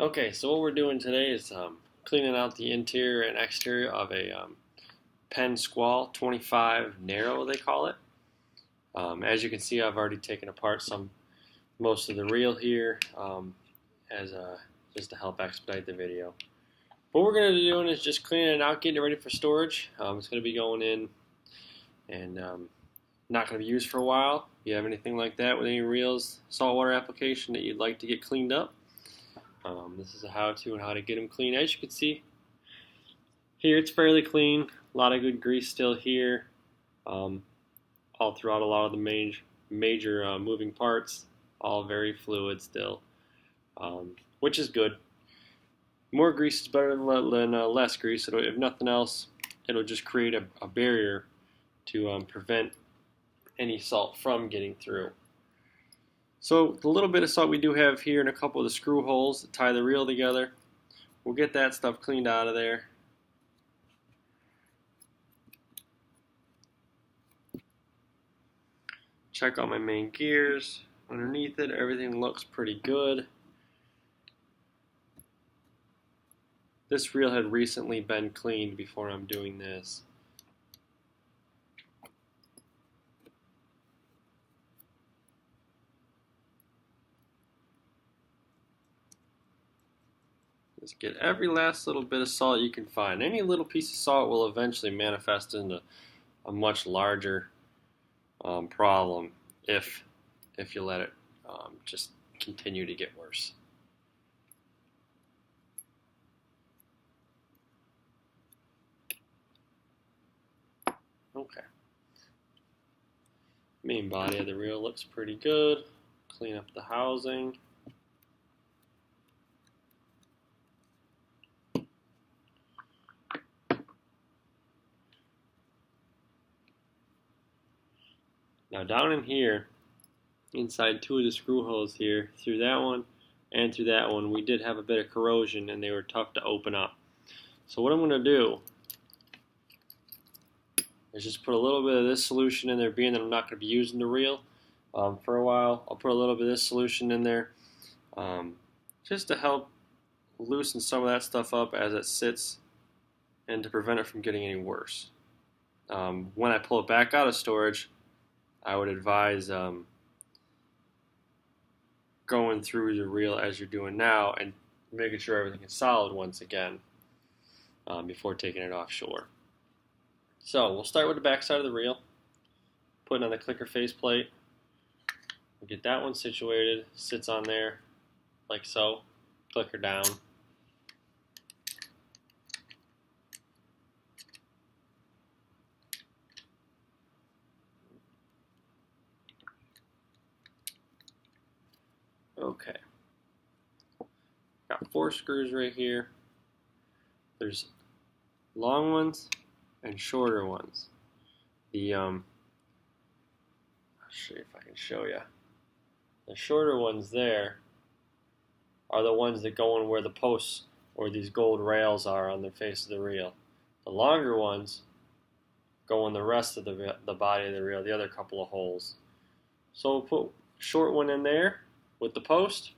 Okay, so what we're doing today is cleaning out the interior and exterior of a Penn Squall 25 Narrow, they call it. As you can see, I've already taken apart most of the reel here as just to help expedite the video. What we're going to be doing is just cleaning it out, getting it ready for storage. It's going to be going in and not going to be used for a while. If you have anything like that with any reels, saltwater application that you'd like to get cleaned up, this is a how-to and how to get them clean. As you can see, here it's fairly clean. A lot of good grease still here, all throughout a lot of the major moving parts. All very fluid still, which is good. More grease is better than less grease. If nothing else, it'll just create a barrier to prevent any salt from getting through. So the little bit of salt we do have here in a couple of the screw holes that tie the reel together, we'll get that stuff cleaned out of there. Check out my main gears. Underneath it, everything looks pretty good. This reel had recently been cleaned before I'm doing this. Just get every last little bit of salt you can find. Any little piece of salt will eventually manifest into a much larger problem if you let it just continue to get worse. Okay. Main body of the reel looks pretty good. Clean up the housing. Now down in here, inside two of the screw holes here, through that one and through that one, we did have a bit of corrosion and they were tough to open up. So what I'm going to do is just put a little bit of this solution in there, being that I'm not going to be using the reel for a while. I'll put a little bit of this solution in there just to help loosen some of that stuff up as it sits and to prevent it from getting any worse. When I pull it back out of storage, I would advise going through the reel as you're doing now and making sure everything is solid once again before taking it offshore. So we'll start with the back side of the reel, putting on the clicker faceplate. We'll get that one situated, sits on there like so, clicker down. Okay, got 4 screws right here. There's long ones and shorter ones. I'll see if I can show you. The shorter ones there are the ones that go in where the posts or these gold rails are on the face of the reel. The longer ones go in the rest of the body of the reel, the other couple of holes. So we'll put a short one in there with the post.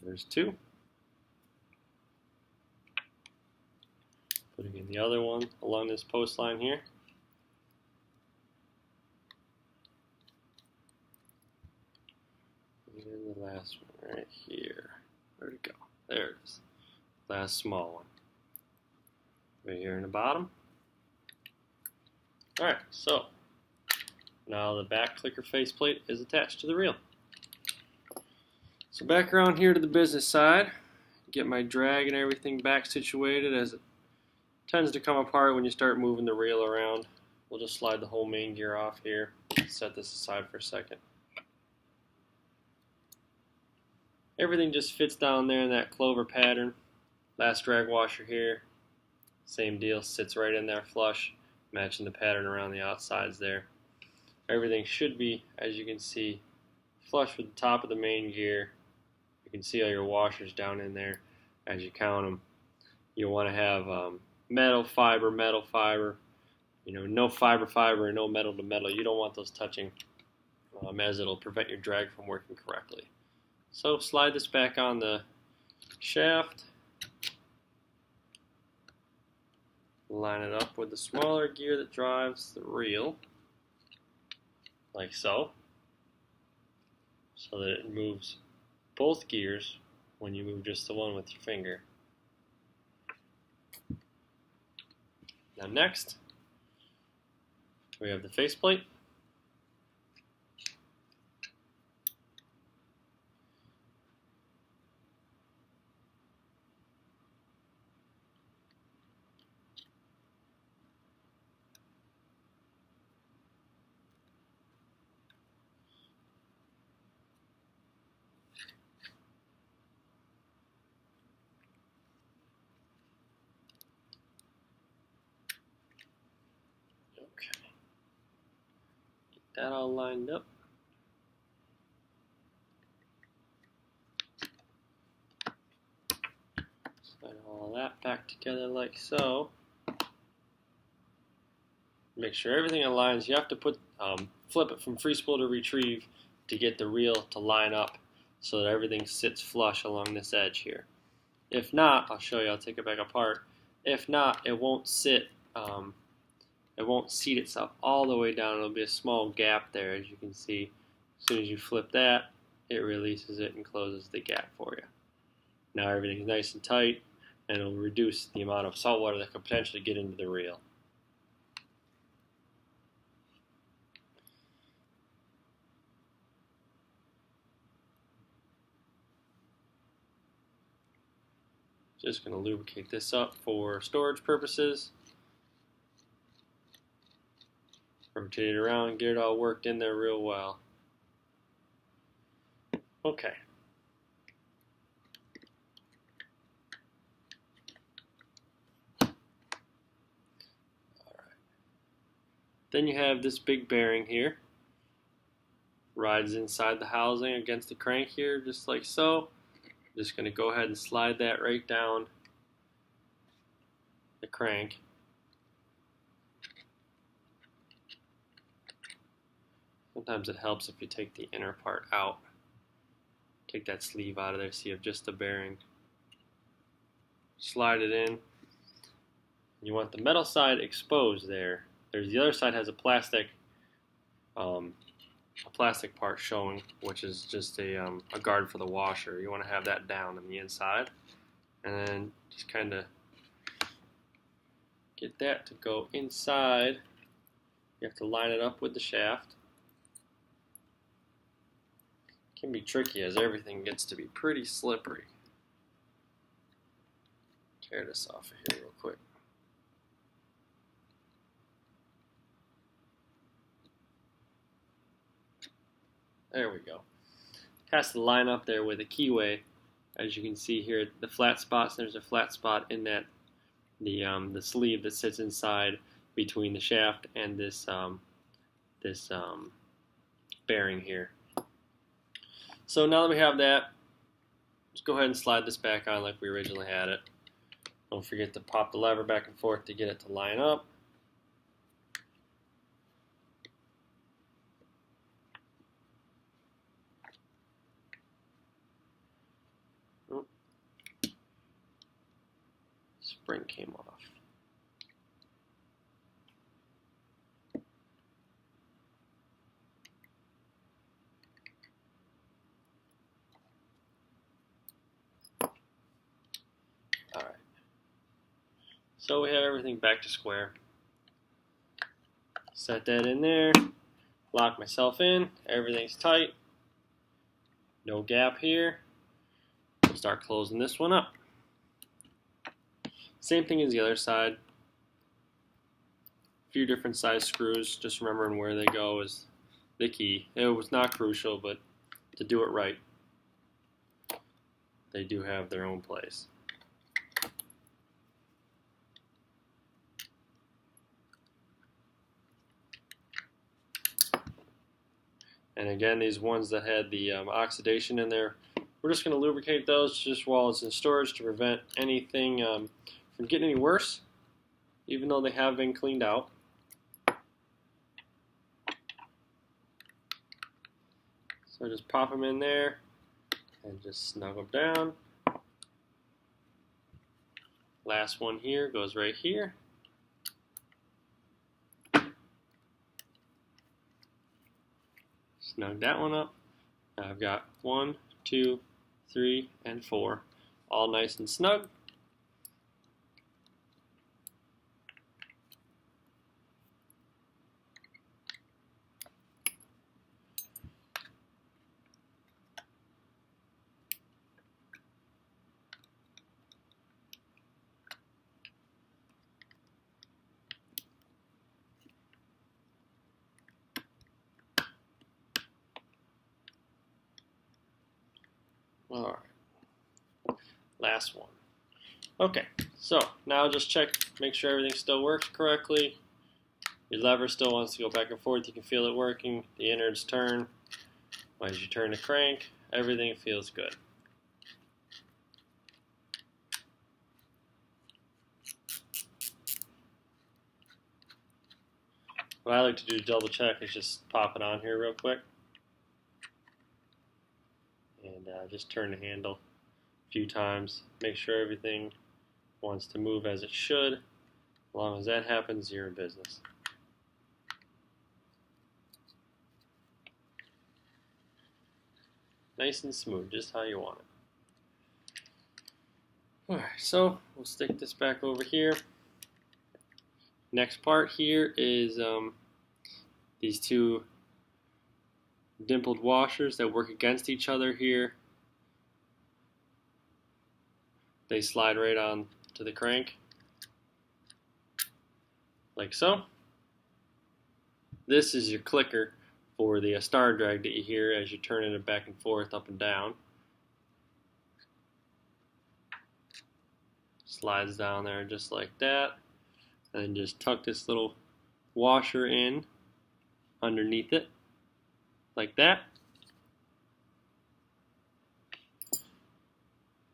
There's 2. Putting in the other one along this post line here. And the last one right here. Where'd it go? There it is. Last small one. Right here in the bottom. Alright, so now the back clicker faceplate is attached to the reel. So back around here to the business side, get my drag and everything back situated, as it tends to come apart when you start moving the reel around. We'll just slide the whole main gear off here, set this aside for a second. Everything just fits down there in that clover pattern. Last drag washer here, same deal, sits right in there flush, matching the pattern around the outsides there. Everything should be, as you can see, flush with the top of the main gear. You can see all your washers down in there as you count them. You'll want to have metal, fiber, no fiber, and no metal to metal. You don't want those touching, as it'll prevent your drag from working correctly. So slide this back on the shaft. Line it up with the smaller gear that drives the reel, like so that it moves both gears when you move just the one with your finger. Now next, we have the faceplate. Okay, get that all lined up. Slide all that back together like so. Make sure everything aligns. You have to flip it from free spool to retrieve to get the reel to line up so that everything sits flush along this edge here. If not, I'll show you, I'll take it back apart. If not, it won't sit, it won't seat itself all the way down. It'll be a small gap there, as you can see. As soon as you flip that, it releases it and closes the gap for you. Now everything's nice and tight, and it'll reduce the amount of salt water that could potentially get into the reel. Just going to lubricate this up for storage purposes. Rotate it around, get it all worked in there real well. Okay. Alright. Then you have this big bearing here. Rides inside the housing against the crank here, just like so. Just going to go ahead and slide that right down the crank. Sometimes it helps if you take the inner part out. Take that sleeve out of there so you have just the bearing. Slide it in. You want the metal side exposed there. The other side has a plastic part showing, which is just a guard for the washer. You want to have that down on the inside, and then just kind of get that to go inside. You have to line it up with the shaft. It can be tricky as everything gets to be pretty slippery. Tear this off of here real quick. There we go. Has to line up there with a keyway. As you can see here, the flat spots. There's a flat spot in that the sleeve that sits inside between the shaft and this bearing here. So now that we have that, just go ahead and slide this back on like we originally had it. Don't forget to pop the lever back and forth to get it to line up. Spring came off. Alright. So we have everything back to square. Set that in there, lock myself in, everything's tight, no gap here. We'll start closing this one up. Same thing as the other side. A few different size screws, just remembering where they go is the key. It was not crucial, but to do it right, they do have their own place. And again, these ones that had the oxidation in there, we're just going to lubricate those just while it's in storage to prevent anything from getting any worse, even though they have been cleaned out. So just pop them in there and just snug them down. Last one here goes right here. Snug that one up. Now I've got 1, 2, 3, and 4, all nice and snug. Alright, last one. Okay, so now just check, make sure everything still works correctly. Your lever still wants to go back and forth, you can feel it working. The innards turn. As you turn the crank, everything feels good. What I like to do to double check is just pop it on here real quick. And just turn the handle a few times. Make sure everything wants to move as it should. As long as that happens, you're in business. Nice and smooth, just how you want it. Alright, so we'll stick this back over here. Next part here is these two dimpled washers that work against each other here. They slide right on to the crank, like so. This is your clicker for the star drag that you hear as you're turning it back and forth, up and down. Slides down there just like that. And then just tuck this little washer in underneath it, like that.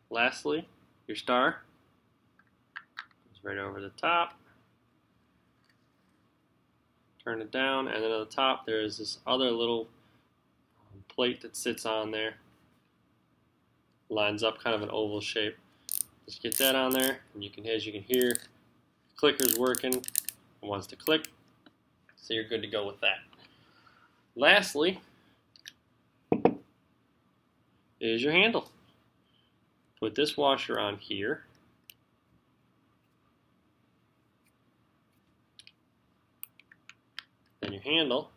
Lastly, your star goes right over the top. Turn it down, and then on the top there is this other little plate that sits on there. Lines up kind of an oval shape. Just get that on there, and you can, as you can hear, clicker's working. It wants to click, so you're good to go with that. Lastly is your handle. Put this washer on here. Then your handle.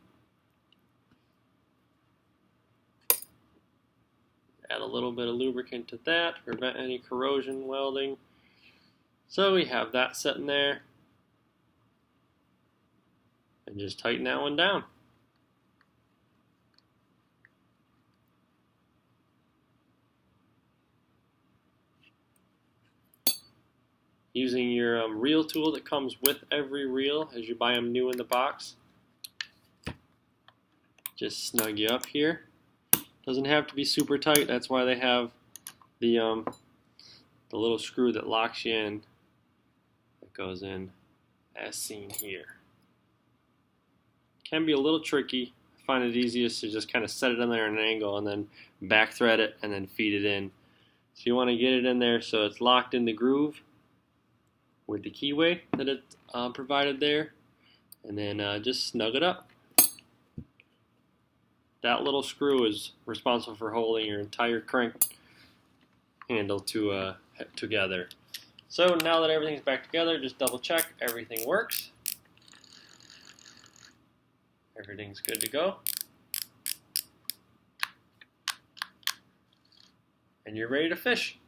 Add a little bit of lubricant to that to prevent any corrosion welding. So we have that sitting there. And just tighten that one down. Using your reel tool that comes with every reel as you buy them new in the box. Just snug you up here. Doesn't have to be super tight. That's why they have the little screw that locks you in. That goes in as seen here. Can be a little tricky. I find it easiest to just kind of set it in there at an angle and then back thread it and then feed it in. So you want to get it in there so it's locked in the groove with the keyway that it provided there, and then just snug it up. That little screw is responsible for holding your entire crank handle together. So now that everything's back together, just double check everything works. Everything's good to go. And you're ready to fish.